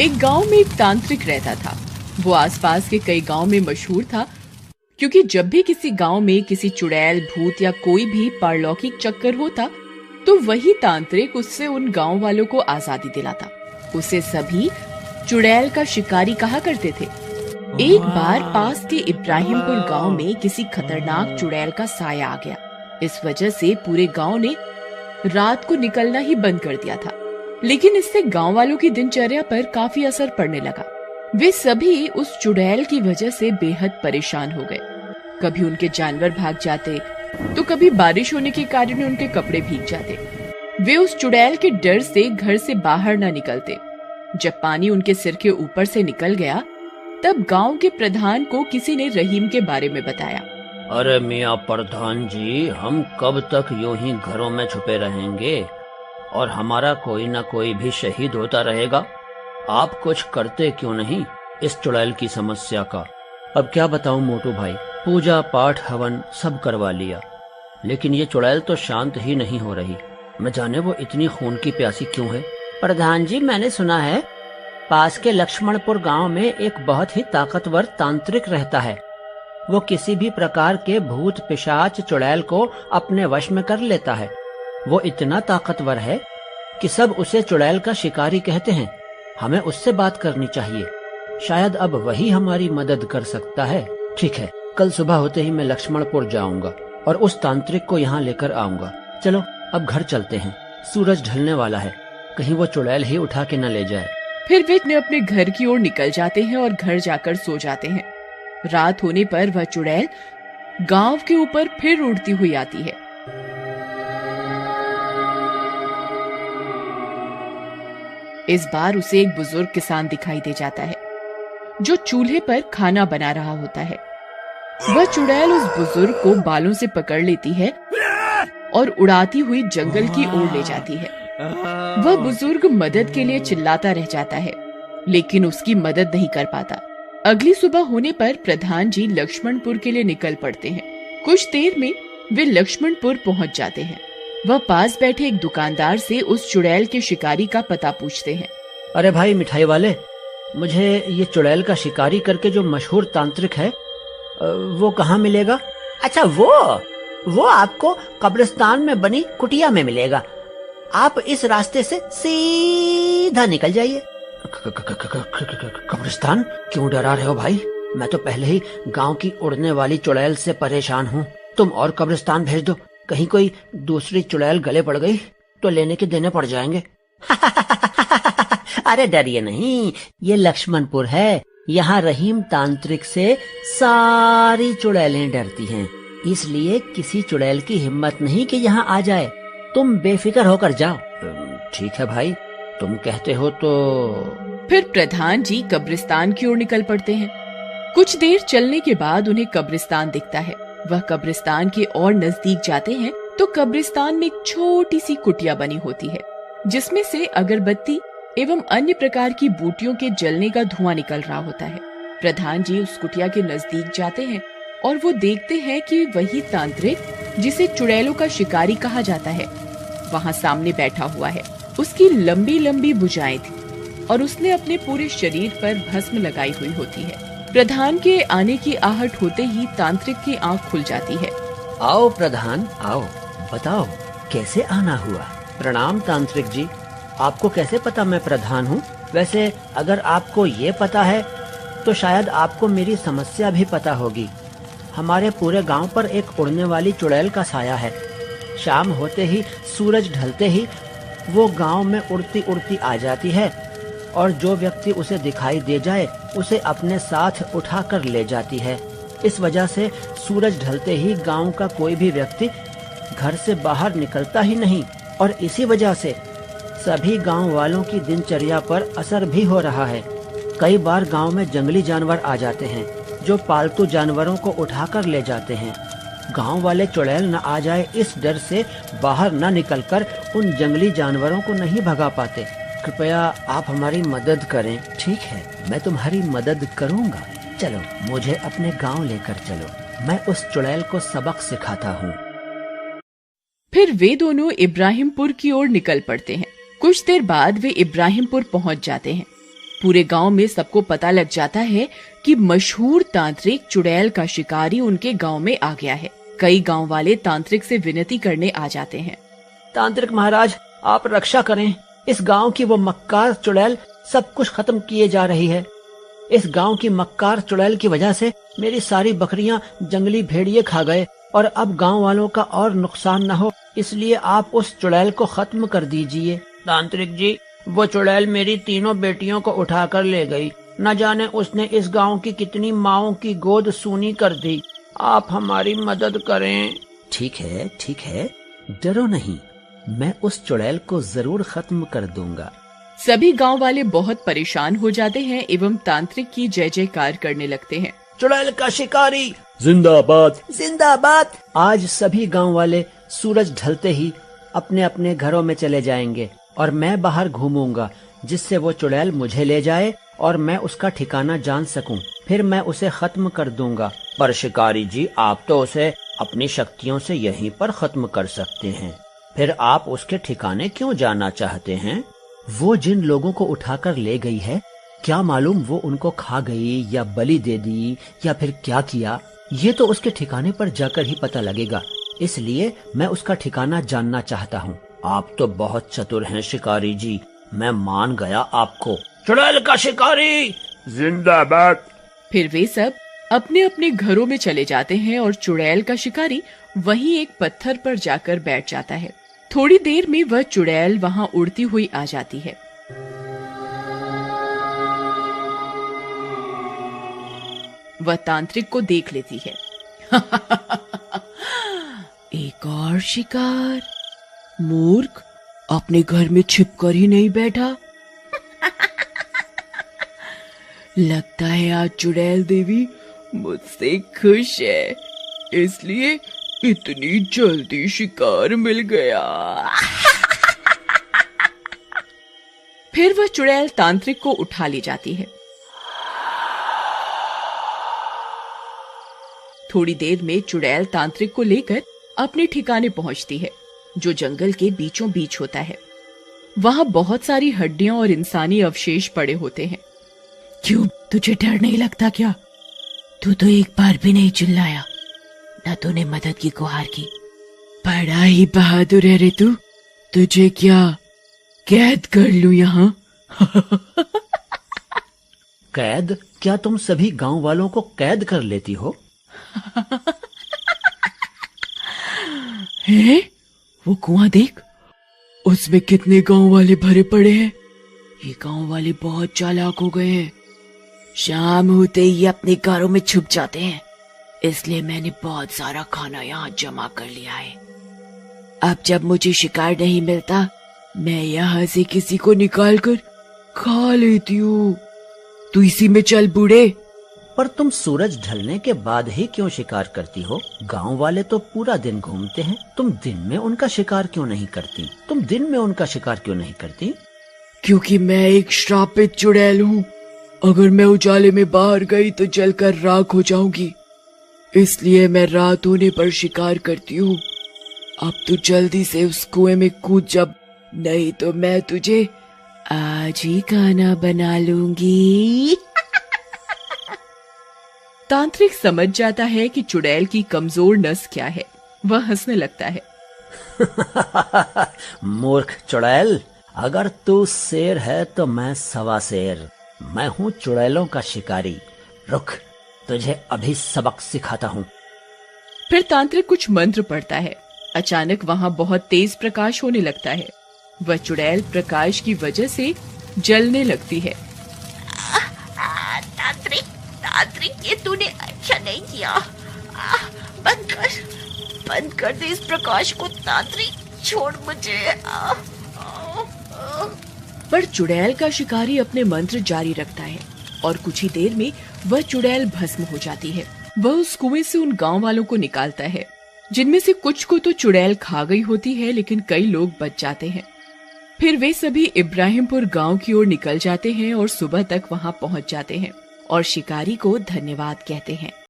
एक गांव में एक तांत्रिक रहता था। वो आसपास के कई गांव में मशहूर था, क्योंकि जब भी किसी गांव में किसी चुड़ैल, भूत या कोई भी पारलौकिक चक्कर होता, तो वही तांत्रिक उससे उन गांव वालों को आजादी दिलाता। उसे सभी चुड़ैल का शिकारी कहा करते थे। एक बार पास के इब्राहिमपुर गांव में किसी खतरनाक चुड़ैल का साया आ गया। इस वजह से पूरे गांव ने रात को निकलना ही बंद कर दिया था। लेकिन इससे गांव वालों की दिनचर्या पर काफी असर पड़ने लगा। वे सभी उस चुड़ैल की वजह से बेहद परेशान हो गए। कभी उनके जानवर भाग जाते, तो कभी बारिश होने के कारण उनके कपड़े भीग जाते। वे उस चुड़ैल के डर से घर से बाहर न निकलते। जब पानी उनके सिर के ऊपर से निकल गया, तब गांव के प्रधान को किसी ने रहीम के बारे में बताया। अरे मियाँ प्रधान जी, हम कब तक यूं ही घरों में छुपे रहेंगे और हमारा कोई न कोई भी शहीद होता रहेगा। आप कुछ करते क्यों नहीं इस चुड़ैल की समस्या का? अब क्या बताऊं मोटू भाई, पूजा पाठ हवन सब करवा लिया, लेकिन ये चुड़ैल तो शांत ही नहीं हो रही। न जाने वो इतनी खून की प्यासी क्यों है। प्रधान जी, मैंने सुना है पास के लक्ष्मणपुर गांव में एक बहुत ही ताकतवर तांत्रिक रहता है। वो किसी भी प्रकार के भूत पिशाच चुड़ैल को अपने वश में कर लेता है। वो इतना ताकतवर है कि सब उसे चुड़ैल का शिकारी कहते हैं। हमें उससे बात करनी चाहिए, शायद अब वही हमारी मदद कर सकता है। ठीक है, कल सुबह होते ही मैं लक्ष्मणपुर जाऊंगा और उस तांत्रिक को यहाँ लेकर आऊंगा। चलो अब घर चलते हैं, सूरज ढलने वाला है, कहीं वो चुड़ैल ही उठा के न ले जाए। फिर वे अपने घर की ओर निकल जाते हैं और घर जाकर सो जाते हैं। रात होने पर वह चुड़ैल गांव के ऊपर फिर उड़ती हुई आती है। इस बार उसे एक बुजुर्ग किसान दिखाई दे जाता है, जो चूल्हे पर खाना बना रहा होता है। वह चुड़ैल उस बुजुर्ग को बालों से पकड़ लेती है और उड़ाती हुई जंगल की ओर ले जाती है। वह बुजुर्ग मदद के लिए चिल्लाता रह जाता है, लेकिन उसकी मदद नहीं कर पाता। अगली सुबह होने पर प्रधान जी लक्ष्मणपुर के लिए निकल पड़ते हैं। कुछ देर में वे लक्ष्मणपुर पहुंच जाते हैं। वह पास बैठे एक दुकानदार से उस चुड़ैल के शिकारी का पता पूछते हैं। अरे भाई मिठाई वाले, मुझे ये चुड़ैल का शिकारी करके जो मशहूर तांत्रिक है, वो कहाँ मिलेगा? अच्छा, वो आपको कब्रिस्तान में बनी कुटिया में मिलेगा। आप इस रास्ते से सीधा निकल जाइए। कब्रिस्तान? क्यों डरा रहे हो भाई? मैं तो पहले ही गांव की उड़ने वाली चुड़ैल से परेशान हूँ। तुम और कब्रिस्तान भेज दो, कहीं कोई दूसरी चुड़ैल गले पड़ गई तो लेने के देने पड़ जाएंगे। अरे डरिए नहीं, ये लक्ष्मणपुर है। यहाँ रहीम तांत्रिक से सारी चुड़ैलें डरती हैं, इसलिए किसी चुड़ैल की हिम्मत नहीं कि यहाँ आ जाए। तुम बेफिक्र होकर जाओ। ठीक है भाई, तुम कहते हो तो। फिर प्रधान जी कब्रिस्तान की ओर निकल पड़ते हैं। कुछ देर चलने के बाद उन्हें कब्रिस्तान दिखता है। वह कब्रिस्तान के और नजदीक जाते हैं तो कब्रिस्तान में एक छोटी सी कुटिया बनी होती है, जिसमें से अगरबत्ती एवं अन्य प्रकार की बूटियों के जलने का धुआं निकल रहा होता है। प्रधान जी उस कुटिया के नजदीक जाते हैं और वो देखते हैं कि वही तांत्रिक, जिसे चुड़ैलों का शिकारी कहा जाता है, वहाँ सामने बैठा हुआ है। उसकी लंबी लंबी भुजाएं थी और उसने अपने पूरे शरीर पर भस्म लगाई हुई होती है। प्रधान के आने की आहट होते ही तांत्रिक की आंख खुल जाती है। आओ प्रधान, आओ, बताओ कैसे आना हुआ? प्रणाम तांत्रिक जी, आपको कैसे पता मैं प्रधान हूँ? वैसे अगर आपको ये पता है तो शायद आपको मेरी समस्या भी पता होगी। हमारे पूरे गांव पर एक उड़ने वाली चुड़ैल का साया है। शाम होते ही, सूरज ढलते ही वो गांव में उड़ती उड़ती आ जाती है और जो व्यक्ति उसे दिखाई दे जाए उसे अपने साथ उठा कर ले जाती है। इस वजह से सूरज ढलते ही गांव का कोई भी व्यक्ति घर से बाहर निकलता ही नहीं और इसी वजह से सभी गांव वालों की दिनचर्या पर असर भी हो रहा है। कई बार गांव में जंगली जानवर आ जाते हैं जो पालतू जानवरों को उठाकर ले जाते हैं। गांव वाले चुड़ैल न आ जाए इस डर से बाहर न निकलकर उन जंगली जानवरों को नहीं भगा पाते। कृपया आप हमारी मदद करें। ठीक है, मैं तुम्हारी मदद करूंगा। चलो मुझे अपने गांव लेकर चलो, मैं उस चुड़ैल को सबक सिखाता हूँ। फिर वे दोनों इब्राहिमपुर की ओर निकल पड़ते हैं। कुछ देर बाद वे इब्राहिमपुर पहुंच जाते हैं। पूरे गांव में सबको पता लग जाता है कि मशहूर तांत्रिक चुड़ैल का शिकारी उनके गांव में आ गया है। कई गांव वाले तांत्रिक से विनती करने आ जाते हैं। तांत्रिक महाराज, आप रक्षा करें। इस गांव की वो मक्कार चुड़ैल सब कुछ खत्म किए जा रही है। इस गांव की मक्कार चुड़ैल की वजह से मेरी सारी बकरियां जंगली भेड़िए खा गए और अब गांव वालों का और नुकसान न हो, इसलिए आप उस चुड़ैल को खत्म कर दीजिए। तांत्रिक जी, वो चुड़ैल मेरी तीनों बेटियों को उठाकर ले गई। न जाने उसने इस गांव की कितनी माओं की गोद सूनी कर दी। आप हमारी मदद करें। ठीक है, डरो नहीं, मैं उस चुड़ैल को जरूर खत्म कर दूंगा। सभी गांव वाले बहुत परेशान हो जाते हैं एवं तांत्रिक की जय जयकार करने लगते हैं। चुड़ैल का शिकारी जिंदाबाद, जिंदाबाद। आज सभी गांव वाले सूरज ढलते ही अपने अपने घरों में चले जाएंगे और मैं बाहर घूमूंगा, जिससे वो चुड़ैल मुझे ले जाए और मैं उसका ठिकाना जान सकूं। फिर मैं उसे खत्म कर दूंगा। पर शिकारी जी, आप तो उसे अपनी शक्तियों से यहीं पर खत्म कर सकते हैं। फिर आप उसके ठिकाने क्यों जाना चाहते हैं? वो जिन लोगों को उठाकर ले गई है, क्या मालूम वो उनको खा गई या बलि दे दी या फिर क्या किया। ये तो उसके ठिकाने पर जाकर ही पता लगेगा। इसलिए मैं उसका ठिकाना जानना चाहता हूँ। आप तो बहुत चतुर हैं शिकारी जी, मैं मान गया आपको। चुड़ैल का शिकारी जिंदाबाद। फिर वे सब अपने अपने घरों में चले जाते हैं और चुड़ैल का शिकारी वहीं एक पत्थर पर जाकर बैठ जाता है। थोड़ी देर में वह चुड़ैल वहां उड़ती हुई आ जाती है। वह तांत्रिक को देख लेती है। एक और शिकार। मूर्ख, अपने घर में छिपकर ही नहीं बैठा। लगता है आज चुड़ैल देवी मुझसे खुश है, इसलिए इतनी जल्दी शिकार मिल गया। फिर वह चुड़ैल तांत्रिक को उठा ले जाती है। थोड़ी देर में चुड़ैल तांत्रिक को लेकर अपने ठिकाने पहुंचती है, जो जंगल के बीचों बीच होता है। वहां बहुत सारी हड्डियां और इंसानी अवशेष पड़े होते हैं। क्यों, तुझे डर नहीं लगता क्या? तू तो एक बार भी नहीं चिल्लाया, न तूने मदद की गुहार की। बड़ा ही बहादुर है रे तू। तुझे क्या कैद कर लूं यहाँ? कैद? क्या तुम सभी गांव वालों को कैद कर लेती हो? है? वो कुआं देख, उसमें कितने गांव वाले भरे पड़े हैं। ये गांव वाले बहुत चालाक हो गए हैं। शाम होते ही अपने घरों में छुप जाते हैं, इसलिए मैंने बहुत सारा खाना यहाँ जमा कर लिया है। अब जब मुझे शिकार नहीं मिलता, मैं यहाँ से किसी को निकाल कर खा लेती हूँ। तू इसी में चल बूढ़े। पर तुम सूरज ढलने के बाद ही क्यों शिकार करती हो? गांव वाले तो पूरा दिन घूमते हैं। तुम दिन में उनका शिकार क्यों नहीं करती? क्योंकि मैं एक श्रापित चुड़ैल हूँ। अगर मैं उजाले में बाहर गई तो जलकर राख हो जाऊंगी, इसलिए मैं रात होने पर शिकार करती हूँ। अब तू जल्दी से उस कुएं में कूद जा, नहीं तो मैं तुझे आज ही खाना बना लूंगी। तांत्रिक समझ जाता है कि चुड़ैल की कमजोर नस क्या है। वह हंसने लगता है। मूर्ख चुड़ैल, अगर तू शेर है तो मैं सवा शेर। मैं हूँ चुड़ैलों का शिकारी। रुक, तुझे अभी सबक सिखाता हूँ। फिर तांत्रिक कुछ मंत्र पढ़ता है। अचानक वहाँ बहुत तेज प्रकाश होने लगता है। वह चुड़ैल प्रकाश की वजह से जलने लगती है। तांत्रिक, ये तूने अच्छा नहीं किया। बंद कर दे इस प्रकाश को तांत्रिक, छोड़ मुझे। पर चुड़ैल का शिकारी अपने मंत्र जारी रखता है और कुछ ही देर में वह चुड़ैल भस्म हो जाती है। वह उस कुएं से उन गांव वालों को निकालता है, जिनमें से कुछ को तो चुड़ैल खा गई होती है, लेकिन कई लोग बच जाते हैं। फिर वे सभी इब्राहिमपुर गांव की ओर निकल जाते हैं और सुबह तक वहां पहुंच जाते हैं और शिकारी को धन्यवाद कहते हैं।